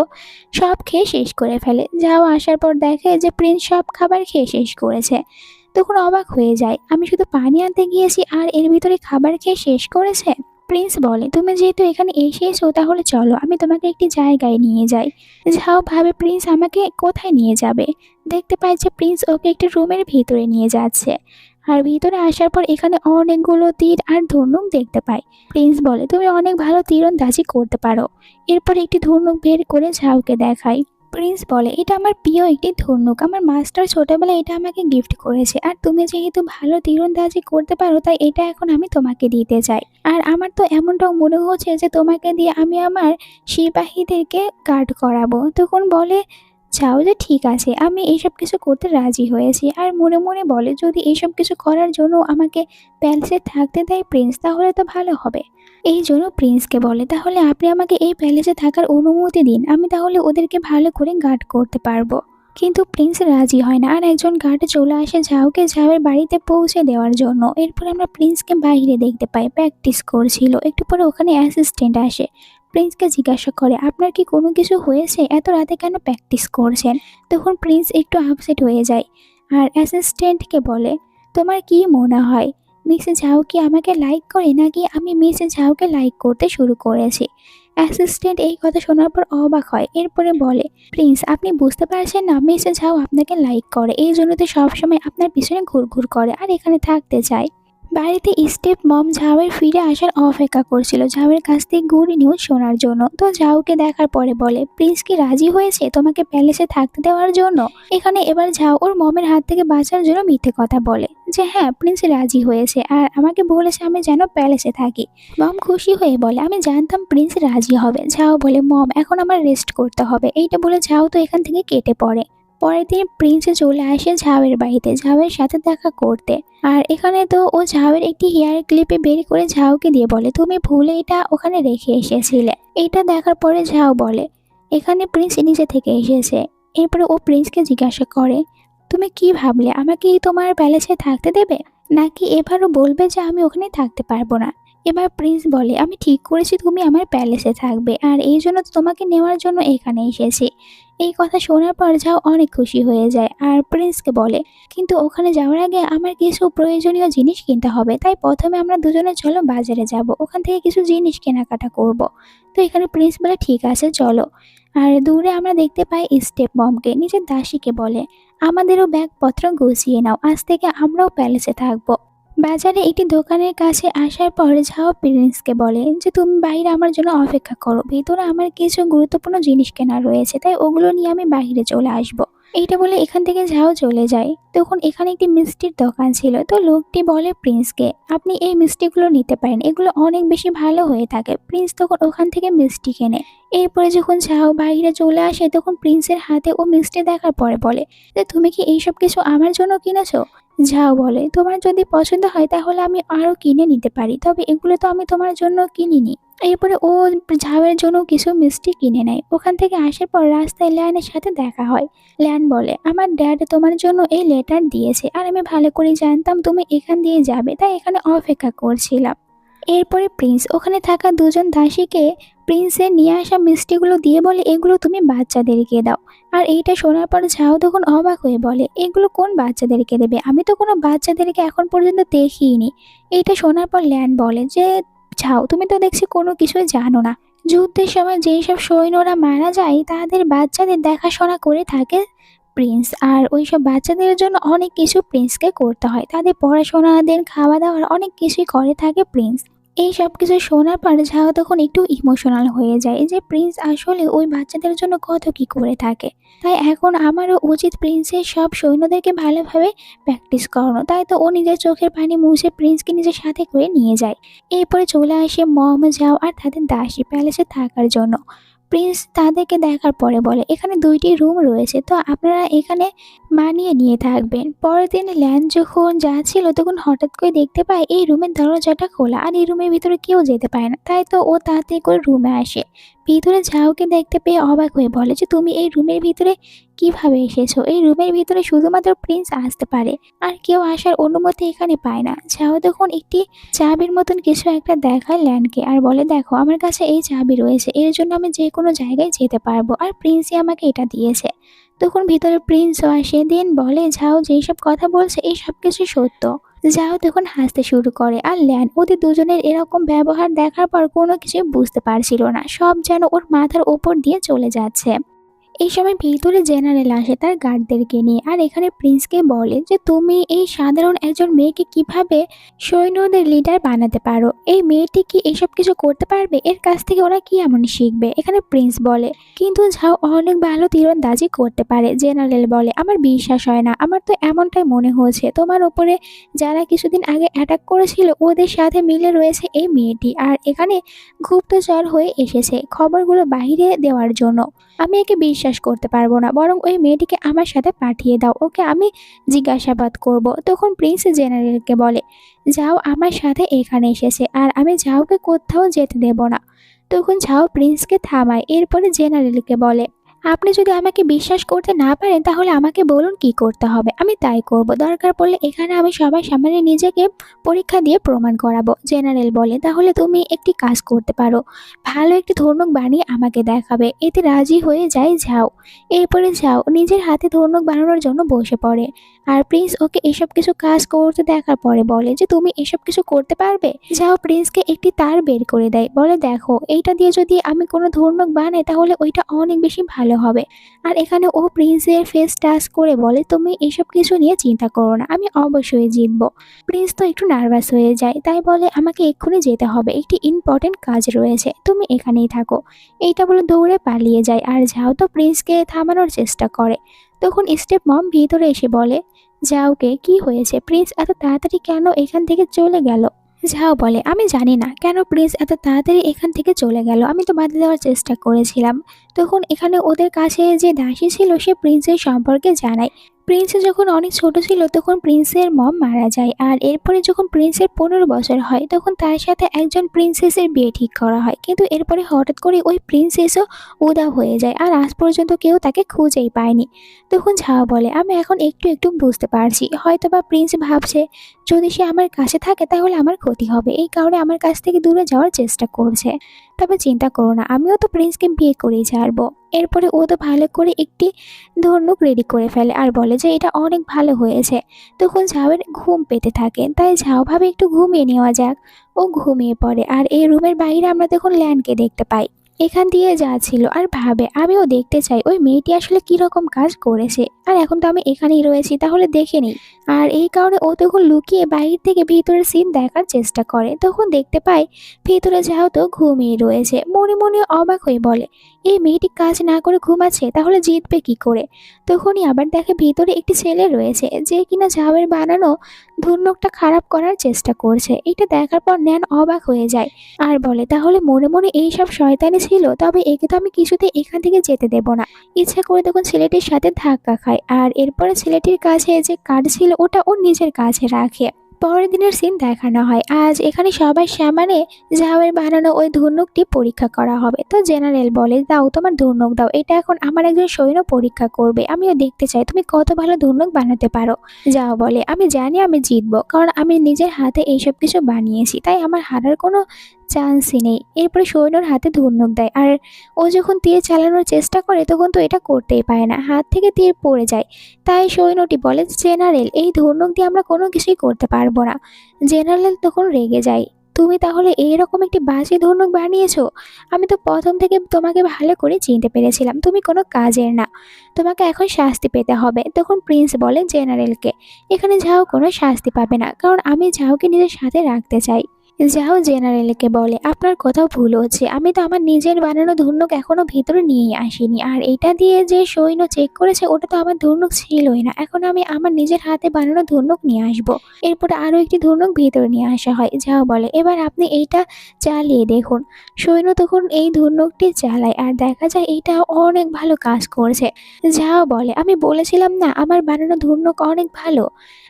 সব খেয়ে শেষ করে ফেলে। ঝাউ আসার পর দেখে যে প্রিন্স সব খাবার খেয়ে শেষ করেছে। তখন অবাক হয়ে যায় আমি শুধু পানি আনতে গিয়েছি আর এর ভিতরে খাবার খেয়ে শেষ করেছে। প্রিন্স বলে তুমি যেহেতু এখানে এসেছো তাহলে চলো আমি তোমাকে একটি জায়গায় নিয়ে যাই। ঝাও ভাবে প্রিন্স আমাকে কোথায় নিয়ে যাবে। দেখতে পায় যে প্রিন্স ওকে একটি রুমের ভিতরে নিয়ে যাচ্ছে, আর ভিতরে আসার পর এখানে অনেকগুলো তীর আর ধনুক দেখতে পায়। প্রিন্স বলে তুমি অনেক ভালো তীরন্দাজি করতে পারো। এরপর একটি ধনুক বের করে ঝাউকে দেখায়। প্রিন্স বলে এটা আমার প্রিয় একটি ধনুক, আমার মাস্টার ছোটবেলায় এটা আমাকে গিফট করেছে, আর তুমি যেহেতু ভালো তীরন্দাজি করতে পারো তাই এটা এখন আমি তোমাকে দিতে চাই। আর আমার তো এমনটাও মনে হচ্ছে যে তোমাকে দিয়ে আমি আমার সিপাহীদেরকে গার্ড করাবো। তখন বলে যাও যে ঠিক আছে আমি এইসব কিছু করতে রাজি হয়েছি, আর মনে মনে বলে যদি এইসব কিছু করার জন্য আমাকে প্যালেসে থাকতে দেয় প্রিন্স তাহলে তো ভালো হবে। এই জন্য প্রিন্সকে বলে তাহলে আপনি আমাকে এই প্যালেসে থাকার অনুমতি দিন, আমি তাহলে ওদেরকে ভালো করে গার্ড করতে পারবো। কিন্তু প্রিন্স রাজি হয় না, আর একজন গার্ড চলে আসে ঝাউকে ঝাউয়ের বাড়িতে পৌঁছে দেওয়ার জন্য। এরপর আমরা প্রিন্সকে বাইরে দেখতে পাই প্র্যাকটিস করছিল। একটু পরে ওখানে অ্যাসিস্ট্যান্ট আসে, প্রিন্সকে জিজ্ঞাসা করে আপনার কি কোনো কিছু হয়েছে, এত রাতে কেন প্র্যাকটিস করছেন। তখন প্রিন্স একটু আপসেট হয়ে যায়, আর অ্যাসিস্ট্যান্টকে বলে তোমার কি মনে হয় মিসেস ঝাউ কি আমাকে লাইক করে নাকি আমি মিসেস ঝাউকে লাইক করতে শুরু করেছি। অ্যাসিস্ট্যান্ট এই কথা শোনার পর অবাক হয়। এরপরে বলে প্রিন্স আপনি বুঝতে পারছেন না মিসেস ঝাউ আপনাকে লাইক করে, এই জন্য তো সবসময় আপনার পিছনে ঘুরঘুর করে আর এখানে থাকতে চায়। বাড়িতে স্টেপ মম ঝাউয়ের ফিরে আসার অপেক্ষা করছিল ঝাউয়ের কাছ থেকে গুড নিউজ শোনার জন্য। তো ঝাউকে দেখার পরে বলে প্রিন্স কি রাজি হয়েছে তোমাকে প্যালেসে থাকতে দেওয়ার জন্য। এখানে এবার ঝাউ ওর মমের হাত থেকে বাঁচার জন্য মিথ্যে কথা বলে যে হ্যাঁ প্রিন্স রাজি হয়েছে আর আমাকে বলেছে আমি যেন প্যালেসে থাকি। মম খুশি হয়ে বলে আমি জানতাম প্রিন্স রাজি হবে। ঝাউ বলে মম এখন আমার রেস্ট করতে হবে। এইটা বলে ঝাউ তো এখান থেকে কেটে পড়ে। পরের দিন প্রিন্স চলে আসে ঝাউয়ের বাড়িতে ঝাউয়ের সাথে দেখা করতে, আর এখানে তো ও ঝাউয়ের একটি হেয়ার ক্লিপে বের করে ঝাউকে দিয়ে বলে তুমি ভুলে এটা ওখানে রেখে এসেছিলে। এটা দেখার পরে ঝাউ বলে এখানে প্রিন্স নিজে থেকে এসেছে। এরপরে ও প্রিন্সকে জিজ্ঞাসা করে তুমি কি ভাবলে আমাকে তোমার প্যালেসে থাকতে দেবে, নাকি এবারও বলবে যে আমি ওখানে থাকতে পারবো না। এবার প্রিন্স বলে আমি ঠিক করেছি তুমি আমার প্যালেসে থাকবে, আর এই জন্য তো তোমাকে নেওয়ার জন্য এখানে এসেছি। এই কথা শোনার পর ঝাউ অনেক খুশি হয়ে যায়, আর প্রিন্সকে বলে কিন্তু ওখানে যাওয়ার আগে আমার কিছু প্রয়োজনীয় জিনিস কিনতে হবে, তাই প্রথমে আমরা দুজনে চলো বাজারে যাব, ওখান থেকে কিছু জিনিস কেনাকাটা করব। তো এখানে প্রিন্স বলে ঠিক আছে চলো। আর দূরে আমরা দেখতে পাই স্টেপ মমকে নিজের দাসীকে বলে আমাদেরও ব্যাগপত্র গুছিয়ে নাও, আজ থেকে আমরাও প্যালেসে থাকবো। বাজারে একটি দোকানের কাছে আসার পর ঝাও প্রিন্সকে বলে যে তুমি বাইরে আমার জন্য অপেক্ষা করো, ভিতরে আমার কিছু গুরুত্বপূর্ণ জিনিস কেনা রয়েছে তাই ওগুলো নিয়ে আমি বাইরে চলে আসবো। এইটা বলে এখান থেকে ঝাও চলে যায়। তখন এখানে একটি মিষ্টির দোকান ছিল, তো লোকটি বলে প্রিন্সকে, আপনি এই মিষ্টিগুলো নিতে পারেন, এগুলো অনেক বেশি ভালো হয়ে থাকে। প্রিন্স তখন ওখান থেকে মিষ্টি কেনে। এরপরে যখন ঝাও বাইরে চলে আসে তখন প্রিন্সের হাতে ও মিষ্টি দেখার পরে বলে যে তুমি কি এইসব কিছু আমার জন্য কিনেছো? ঝাও বলে, তোমার যদি পছন্দ হয় তাহলে আমি আরো কিনে নিতে পারি, তবে এগুলো তো আমি তোমার জন্য কিনিনি। এরপরে ও ঝাউয়ের জন্য কিছু মিষ্টি কিনে নেয়। ওখান থেকে আসার পর রাস্তায় ল্যানের সাথে দেখা হয়। ল্যান বলে, আমার ড্যাড তোমার জন্য এই লেটার দিয়েছে, আর আমি ভালো করে জানতাম তুমি এখান দিয়ে যাবে, তাই এখানে অপেক্ষা করছিলাম। এরপরে প্রিন্স ওখানে থাকা দুজন দাসীকে প্রিন্সের নিয়ে আসা মিষ্টিগুলো দিয়ে বলে, এগুলো তুমি বাচ্চাদেরকে দাও। আর এইটা শোনার পর ঝাও তখন অবাক হয়ে বলে, এগুলো কোন বাচ্চাদেরকে দেবে? আমি তো কোনো বাচ্চাদেরকে এখন পর্যন্ত দেখিনি। এইটা শোনার পর ল্যান বলে যে, ঝাও তুমি তো দেখছি কোনো কিছুই জানো না। যুদ্ধের সময় যেই সব সৈন্যরা মারা যায় তাদের বাচ্চাদের দেখাশোনা করে থাকে প্রিন্স, আর ওইসব বাচ্চাদের জন্য অনেক কিছু প্রিন্সকে করতে হয়, তাদের পড়াশোনা দেন, খাওয়া দাওয়ার অনেক কিছুই করে থাকে প্রিন্স। এই সব কিছু শোনার পর ঝাও তখন একটু ইমোশনাল হয়ে যায় যে প্রিন্স আসলে ওই বাচ্চাদের জন্য কত কি করে থাকে। তাই এখন আমারও উচিত প্রিন্সের সব সৈন্যদেরকে ভালোভাবে প্র্যাকটিস করানো। তাই তো ও নিজের চোখের পানি মুছে প্রিন্সকে নিজের সাথে করে নিয়ে যায়। এরপরে চলে আসে মম, ঝাও আর তাদের দাসী প্যালেসে থাকার জন্য। প্রিন্স তাদেরকে দেখার পরে বলে, এখানে 2টি রুম রয়েছে, তো আপনারা এখানে মানিয়ে নিয়ে থাকবেন। পরের দিন ল্যান্ড যখন যাচ্ছিল তখন হঠাৎ করে দেখতে পায় এই রুমের দরজাটা খোলা, আর এই রুমের ভিতরে কেউ যেতে পারে না। তাই তো ও তাড়াতাড়ি করে রুমে আসে। ভিতরে ঝাউকে দেখতে পেয়ে অবাক হয়ে বলে যে তুমি এই রুমের ভিতরে কিভাবে এসেছো? এই রুমের ভিতরে শুধুমাত্র প্রিন্স আসতে পারে, আর কেউ আসার অনুমতি এখানে পায় না। ঝাও তখন একটি চাবির মতন কিছু একটা দেখায় ল্যান্ডকে আর বলে, দেখো আমার কাছে এই চাবি রয়েছে, এর জন্য আমি যে কোনো জায়গায় যেতে পারবো, আর প্রিন্সই আমাকে এটা দিয়েছে। তখন ভিতরে প্রিন্সও আসে, দেন বলে ঝাও যেসব কথা বলছে এই সব কিছু সত্য। ঝাও তখন হাসতে শুরু করে, আর ল্যান ওদের দুজনের এরকম ব্যবহার দেখার পর কোনো কিছু বুঝতে পারছিল না, সব যেন ওর মাথার ওপর দিয়ে চলে যাচ্ছে। এই সময় ভিতরে জেনারেল আসে তার গার্ডদেরকে নিয়ে, আর এখানে প্রিন্সকে বলে যে তুমি এই সাধারণ একজন মেয়েকে কিভাবে সৈন্যদের লিডার বানাতে পারো? এই মেয়েটি কি এসব কিছু করতে পারবে? এর কাছ থেকে ওরা কি এমন শিখবে? এখানে প্রিন্স বলে, কিন্তু ঝাও অনেক ভালো তীরন্দাজি করতে পারে। জেনারেল বলে, আমার বিশ্বাস হয় না, আমার তো এমনটাই মনে হয়েছে তোমার ওপরে যারা কিছুদিন আগে অ্যাটাক করেছিল ওদের সাথে মিলে রয়েছে এই মেয়েটি, আর এখানে গুপ্তচর হয়ে এসেছে খবরগুলো বাইরে দেওয়ার জন্য। আমি একে বিশ্বাস করতে পারবো না, বরং ওই মেয়েটিকে আমার সাথে পাঠিয়ে দাও, ওকে আমি জিজ্ঞাসাবাদ করব। তখন প্রিন্স জেনারেলকে বলে, যাও আমার সাথে এখানে এসেছে, আর আমি ঝাউকে কোথাও যেতে দেব না। তখন ঝাও প্রিন্সকে থামায়। এরপরে জেনারেলকে বলে, আপনি যদি আমাকে বিশ্বাস করতে না পারেন তাহলে আমাকে বলুন কি করতে হবে, আমি তাই করব। দরকার পড়লে এখানে আমি সবার সামনে নিজেকে পরীক্ষা দিয়ে প্রমাণ করাবো। জেনারেল বলে, তাহলে তুমি একটি কাজ করতে পারো, ভালো একটি ধনুক বানিয়ে আমাকে দেখাবে। এতে রাজি হয়ে যায় ঝাও। এরপরে ঝাও নিজের হাতে ধনুক বানানোর জন্য বসে পড়ে, আর প্রিন্স ওকে এসব কিছু কাজ করতে দেখার পরে বলে যে তুমি এসব কিছু করতে পারবে? ঝাও প্রিন্সকে একটি তার বের করে দেয়, বলে দেখো এইটা দিয়ে যদি আমি কোনো ধনুক বানাই তাহলে ওইটা অনেক বেশি ভালো হবে। আর এখানে ও প্রিন্সের ফেস টাচ করে বলে, তুমি এসব কিছু নিয়ে চিন্তা করো না, আমি অবশ্যই জিতবো। প্রিন্স তো একটু নার্ভাস হয়ে যায়, তাই বলে আমাকে এক্ষুনি যেতে হবে, একটি ইম্পর্টেন্ট কাজ রয়েছে, তুমি এখানেই থাকো। এইটা বলে দৌড়ে পালিয়ে যায়, আর ঝাও তো প্রিন্সকে থামানোর চেষ্টা করে। তখন স্টেপ মম ভিতরে এসে বলে, ঝাওকে কি হয়েছে? প্রিন্স এত তাড়াতাড়ি কেন এখান থেকে চলে গেল? ঝাও বলে, আমি জানি না কেন প্রিন্স এত তাড়াতাড়ি এখান থেকে চলে গেল, আমি তো বাধা দেওয়ার চেষ্টা করেছিলাম। তখন এখানে ওদের কাছে যে দাসী ছিল সে প্রিন্সের সম্পর্কে জানায়। প্রিন্স যখন অনেক ছোট ছিল তখন প্রিন্সের মম মারা যায়, আর এরপরে যখন প্রিন্সের 15 বছর হয় তখন তার সাথে একজন প্রিন্সেসের বিয়ে ঠিক করা হয়। কিন্তু এরপরে হঠাৎ করে ওই প্রিন্সেসও উধাও হয়ে যায়, আর আজ পর্যন্ত কেউ তাকে খুঁজেই পায়নি। তখন ঝাও বলে, আমি এখন একটু একটু বুঝতে পারছি, হয়তোবা প্রিন্স ভাবছে যদি সে আমার কাছে থাকে তাহলে আমার ক্ষতি হবে, এই কারণে আমার কাছ থেকে দূরে যাওয়ার চেষ্টা করছে। তবে চিন্তা করো না, আমিও তো প্রিন্সকে বিয়ে করেই ছাড়বো। এরপরে ও তো ভালো করে একটি ধনুক রেডি করে ফেলে আর বলে যে এটা অনেক ভালো হয়েছে। তখন ঝাউয়ের ঘুম পেতে থাকে, তাই ঝাউ ভাবে একটু ঘুমিয়ে নেওয়া যাক। ও ঘুমিয়ে পড়ে, আর এই রুমের বাইরে আমরা তখন ল্যান্ডকে দেখতে পাই। এখান দিয়ে যাচ্ছিল আর ভাবে আমিও দেখতে চাই ওই মেয়েটি আসলে কি রকম কাজ করেছে। আর এখন তো আমি এখানেই রয়েছি, তাহলে দেখে নিই। আর এই কারণে ও তখন লুকিয়ে বাইরে থেকে ভিতরের সিন দেখার চেষ্টা করে। তখন দেখতে পায় ভিতরে যাও তো ঘুমিয়ে রয়েছে। মনে মনে অবাক হয়ে বলে, এই মেয়েটি কাজ না করে ঘুমাচ্ছে, তাহলে জিতবে কি করে? তখনই আবার দেখে ভিতরে একটি ছেলে রয়েছে যে কিনা ঝাউয়ের বানানো ধুনুকটা খারাপ করার চেষ্টা করছে। এটা দেখার পর ন্যান অবাক হয়ে যায় আর বলে, তাহলে মনে মনে এইসব শয়তানি ছিল, তবে একে তো আমি কিছুতে এখান থেকে যেতে দেব না। ইচ্ছা করে তখন ছেলেটির সাথে ধাক্কা খায় আর এরপরে ছেলেটির কাছে যে কার্ড ছিল ওটা ওর নিজের কাছে রাখে। পরের দিনের সিন দেখানো হয়। আজ এখানে সবার সামনে ঝাউয়ের বানানো ওই ধনুকটি পরীক্ষা করা হবে। তো জেনারেল বলে, দাও তোমার ধনুক দাও, এটা এখন আমার একজন সৈন্য পরীক্ষা করবে, আমিও দেখতে চাই তুমি কত ভালো ধনুক বানাতে পারো। যাও বলে, আমি জানি আমি জিতবো, কারণ আমি নিজের হাতে এইসব কিছু বানিয়েছি, তাই আমার হারার কোনো চান্সই নেই। এরপরে সৈন্যর হাতে ধনুক দেয় আর ও যখন তীর চালানোর চেষ্টা করে তখন তো এটা করতেই পারে না, হাত থেকে তীর পড়ে যায়। তাই সৈন্যটি বলে, জেনারেল এই ধনুক দিয়ে আমরা কোনো কিছুই করতে পারবো না। জেনারেল তখন রেগে যায়, তুমি তাহলে এইরকম একটি বাজে ধনুক বানিয়েছো? আমি তো প্রথম থেকে তোমাকে ভালো করে চিনতে পেরেছিলাম তুমি কোনো কাজের না, তোমাকে এখন শাস্তি পেতে হবে। তখন প্রিন্স বলে জেনারেলকে, এখানে ঝাও কোনো শাস্তি পাবে না, কারণ আমি ঝাওকে নিজের সাথে রাখতে চাই। যাও জেনারেলকে বলে, আপনার কোথাও ভুল হচ্ছে, আমি তো আমার নিজের বানানো ধনুক এখনো ভিতরে নিয়েই আসিনি, আর এটা দিয়ে যে সৈন্য চেক করেছে ওটা তো আমার ধনুক ছিলই না, এখন আমি আমার নিজের হাতে বানানো ধনুক নিয়ে আসবো। এরপরে আরও একটি ধনুক ভিতরে নিয়ে আসা হয়। যাও বলে, এবার আপনি এইটা চালিয়ে দেখুন। সৈন্য তখন এই ধনুকটি চালায় আর দেখা যায় এইটা অনেক ভালো কাজ করছে। যাও বলে, আমি বলেছিলাম না আমার বানানো ধনুক অনেক ভালো,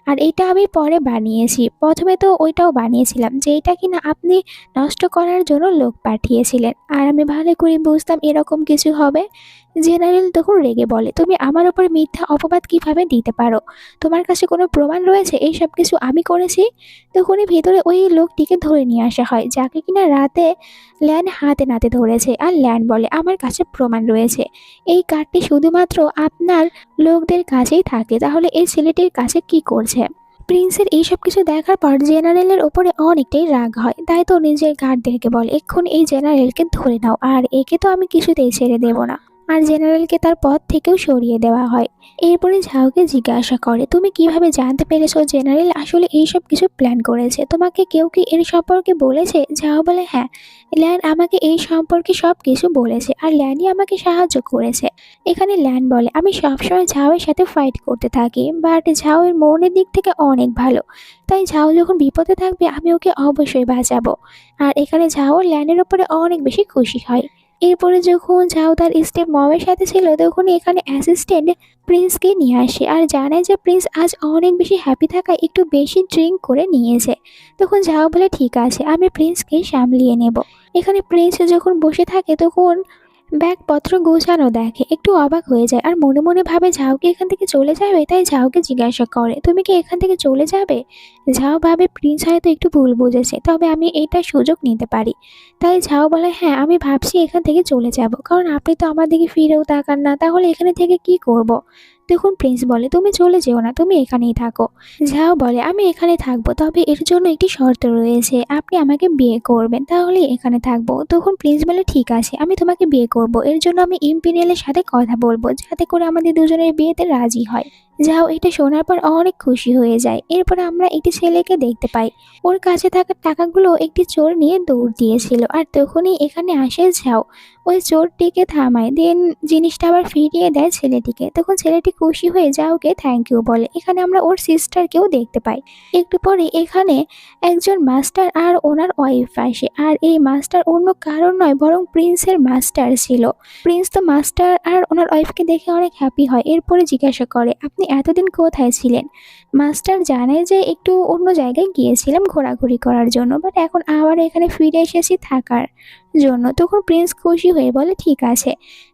আর এটা আমি পরে বানিয়েছি, প্রথমে তো ওইটাও বানিয়েছিলাম যেটা কিনা আপনি নষ্ট করার জন্য লোক পাঠিয়েছিলেন, আর আমি ভালো করে বুঝতাম এরকম কিছু হবে। জেনারেল তখন রেগে বলে, তুমি আমার উপর মিথ্যা অপবাদ কিভাবে দিতে পারো? তোমার কাছে কোনো প্রমাণ রয়েছে এই সব কিছু আমি করেছি? তখনই ভেতরে ওই লোকটিকে ধরে নিয়ে আসা হয় যাকে কিনা রাতে ল্যান হাতে নাতে ধরেছে। আর ল্যান বলে, আমার কাছে প্রমাণ রয়েছে, এই কার্ডটি শুধুমাত্র আপনার লোকদের কাছেই থাকে, তাহলে এই ছেলেটির কাছে কি করছে? প্রিন্সের এইসব কিছু দেখার পর জেনারেলের ওপরে অনেকটাই রাগ হয়, তাই তো নিজের গার্ডদেরকে বলে, এক্ষুনি এই জেনারেলকে ধরে নাও, আর একে তো আমি কিছুতেই ছেড়ে দেব না। আর জেনারেলকে তার পদ থেকেও সরিয়ে দেওয়া হয়। এরপরে ঝাওকে জিজ্ঞাসা করে, তুমি কিভাবে জানতে পেরেছো জেনারেল আসলে এইসব কিছু প্ল্যান করেছে? তোমাকে কেউ কি এর সম্পর্কে বলেছে? ঝাও বলে, হ্যাঁ, ল্যান আমাকে এই সম্পর্কে সব কিছু বলেছে, আর ল্যানই আমাকে সাহায্য করেছে। এখানে ল্যান বলে, আমি সবসময় ঝাওয়ের সাথে ফাইট করতে থাকি, বাট ঝাওয়ের মনের দিক থেকে অনেক ভালো, তাই ঝাও যখন বিপদে থাকবে আমি ওকে অবশ্যই বাঁচাবো। আর এখানে ঝাও ল্যানের ওপরে অনেক বেশি খুশি হয়। এরপরে যখন ঝাও তার স্টেপ মমের সাথে ছিল তখন এখানে অ্যাসিস্ট্যান্ট প্রিন্সকে নিয়ে আসে আর জানায় যে প্রিন্স আজ অনেক বেশি হ্যাপি থাকায় একটু বেশি ড্রিঙ্ক করে নিয়েছে। তখন ঝাও বলে, ঠিক আছে, আমি প্রিন্সকে সামলিয়ে নেব। এখানে প্রিন্স যখন বসে থাকে তখন ব্যাগপত্র গোছানো দেখে একটু অবাক হয়ে যায় আর মনে মনে ভাবে ঝাউকে এখান থেকে চলে যাবে, তাই ঝাউকে জিজ্ঞাসা করে, তুমি কি এখান থেকে চলে যাবে? ঝাউ ভাবে প্রিন্স হয়তো একটু ভুল বুঝেছে, তবে আমি এটা সুযোগ নিতে পারি। তাই ঝাউ বলে, হ্যাঁ আমি ভাবছি এখান থেকে চলে যাব, কারণ আপনি তো আমার দিকে ফিরেও তাকান না, তাহলে এখানে থেকে কি করব? তখন প্রিন্স বলে, তুমি চলে যেও না, তুমি এখানেই থাকো। ঝাও বলে, আমি এখানে থাকবো, তবে এর জন্য একটি শর্ত রয়েছে, আপনি আমাকে বিয়ে করবেন, তাহলে এখানে থাকবো। তখন প্রিন্স বলে, ঠিক আছে, আমি তোমাকে বিয়ে করব, এর জন্য আমি ইম্পেরিয়ালের সাথে কথা বলবো যাতে করে আমাদের দুজনের বিয়েতে রাজি হয়। যাও এটা শোনার পর অনেক খুশি হয়ে যায়। এরপর আমরা একটি ছেলেকে দেখতে পাই, ওর কাছে থাকা টাকাগুলো একটি চোর নিয়ে দৌড় দিয়েছিল, আর তখনই এখানে আসে ঝাও, ওই চোরটিকে থামায়, দেন জিনিসটা আবার ফিরিয়ে দেয় ছেলেটিকে। তখন ছেলেটি খুশি হয়ে যাওকে থ্যাংক ইউ বলে। এখানে আমরা ওর সিস্টারকেও দেখতে পাই। একটু পরে এখানে একজন মাস্টার আর ওনার ওয়াইফ আসে, আর এই মাস্টার অন্য কারণ নয় বরং প্রিন্সের মাস্টার ছিল। প্রিন্স তো মাস্টার আর ওনার ওয়াইফকে দেখে অনেক হ্যাপি হয়। এরপরে জিজ্ঞাসা করে, আপনি এতদিন কোথায় ছিলেন? মাস্টার জানে যে একটু অন্য জায়গায় গিয়েছিলাম ঘোরাঘুরি করার জন্য, বাট এখন আবার এখানে ফিরে এসেছি থাকার জন্য। তখন প্রিন্স খুশি হয়ে বলে, ঠিক আছে,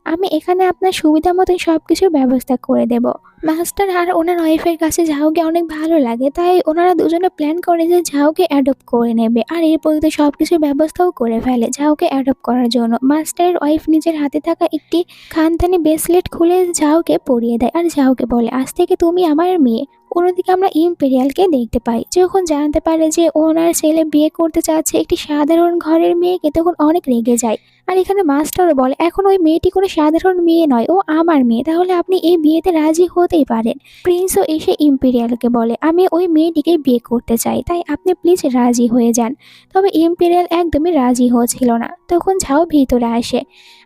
আমি এখানে আপনার সুবিধা মতো সব কিছুর ব্যবস্থা করে দেব। মাস্টার আর ওনার ওয়াইফের কাছে ঝাউকে অনেক ভালো লাগে, তাই ওনারা দুজনে প্ল্যান করে যে ঝাউকে অ্যাডপ্ট করে নেবে, আর এরপরে তো সব কিছুর ব্যবস্থাও করে ফেলে ঝাউকে অ্যাডপ্ট করার জন্য। মাস্টারের ওয়াইফ নিজের হাতে থাকা একটি খানদানি ব্রেসলেট খুলে ঝাউকে পরিয়ে দেয় আর ঝাউকে বলে, আজ থেকে তুমি আমার মেয়ে। অন্যদিকে আমরা ইম্পেরিয়ালকে দেখতে পাই, যখন জানতে পারে যে ওনার ছেলে বিয়ে করতে চাচ্ছে একটি সাধারণ ঘরের মেয়েকে, তখন অনেক রেগে যায়। আর এখানে মাস্টারও বলে, এখন ওই মেয়েটি কোনো সাধারণ মেয়ে নয়, ও আমার মেয়ে, তাহলে আপনি এই বিয়েতে রাজি হতেই পারেন। প্রিন্সও এসে ইম্পেরিয়ালকে বলে, আমি ওই মেয়েটিকে বিয়ে করতে চাই, তাই আপনি প্লিজ রাজি হয়ে যান। তবে ইম্পেরিয়াল একদমই রাজি হচ্ছিল না। তখন ঝাও ভিতরে আসে,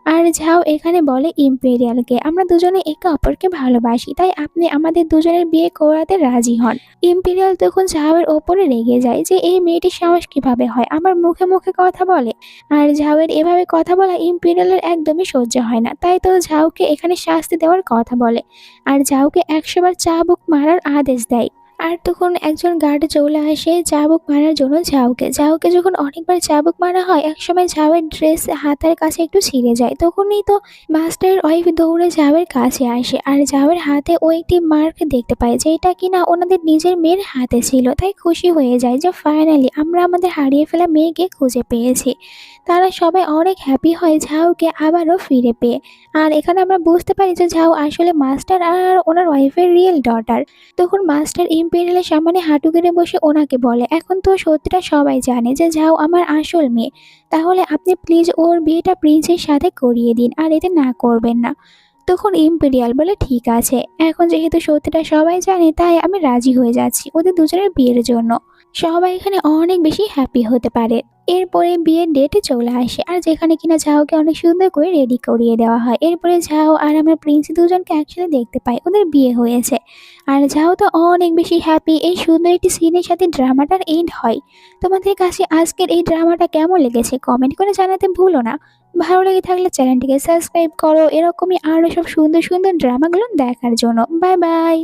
আর ঝাও এখানে বলে ইম্পেরিয়ালকে, আমরা দুজনে একে অপরকে ভালোবাসি, তাই আপনি আমাদের দুজনের বিয়ে করাতে রাজি হন। ইম্পেরিয়াল তখন ঝাওয়ের ওপরে রেগে যায় যে এই মেয়েটির সাহস কিভাবে হয় আমার মুখে মুখে কথা বলে। আর ঝাউয়ের এভাবে কথা বলা ইম্পেরিয়ালের একদমই সহ্য হয় না, তাই তো ঝাউকে এখানে শাস্তি দেওয়ার কথা বলে। আর ঝাউকে 100 বার চাবুক মারার আদেশ দেয়। আর তখন একজন গার্ড চলে আসে চাবুক মারার জন্য ঝাউকে। ঝাউকে যখন অনেকবার চাবুক মারা হয়, একসময় ঝাউয়ের ড্রেস হাতের কাছে একটু ছিঁড়ে যায়। তখনই তো মাস্টারের ওয়াইফ দৌড়ে ঝাউয়ের কাছে আসে, আর ঝাউয়ের হাতে ও একটি মার্ক দেখতে পায়, যেটা কিনা ওনাদের নিজের মেয়ের হাতে ছিল। তাই খুশি হয়ে যায় যে ফাইনালি আমরা আমাদের হারিয়ে ফেলা মেয়েকে খুঁজে পেয়েছি। তারা সবাই অনেক হ্যাপি হয় ঝাউকে আবারও ফিরে পেয়ে। আর এখানে আমরা বুঝতে পারি যে ঝাউ আসলে মাস্টার আর ওনার ওয়াইফের রিয়েল ডটার। তখন মাস্টার ইম্পেরিয়ালের সামনে হাঁটু গেড়ে বসে ওনাকে বলে, এখন তো সত্যিটা সবাই জানে যে ঝাউ আমার আসল মেয়ে, তাহলে আপনি প্লিজ ওর বিয়েটা প্রিন্সের সাথে করিয়ে দিন, আর এতে না করবেন না। তখন ইম্পেরিয়াল বলে, ঠিক আছে, এখন যেহেতু সত্যিটা সবাই জানে, তাই আমি রাজি হয়ে যাচ্ছি ওদের দুজনের বিয়ের জন্য। সবাই এখানে অনেক বেশি হ্যাপি হতে পারে। এরপরে বিয়ের ডেটে চলে আসে, আর যেখানে কিনা ঝাউকে অনেক সুন্দর করে রেডি করিয়ে দেওয়া হয়। এরপরে ঝাউ আর আমরা প্রিন্স দুজনকে একসাথে দেখতে পাই, ওদের বিয়ে হয়েছে। আর ঝাউ তো অনেক বেশি হ্যাপি। এই সুন্দর একটি সিনের সাথে ড্রামাটার এন্ড হয়। তোমাদের কাছে আজকের এই ড্রামাটা কেমন লেগেছে কমেন্ট করে জানাতে ভুলো না। ভালো লেগে থাকলে চ্যানেলটিকে সাবস্ক্রাইব করো এরকমই আরও সব সুন্দর সুন্দর ড্রামাগুলো দেখার জন্য। Bye bye.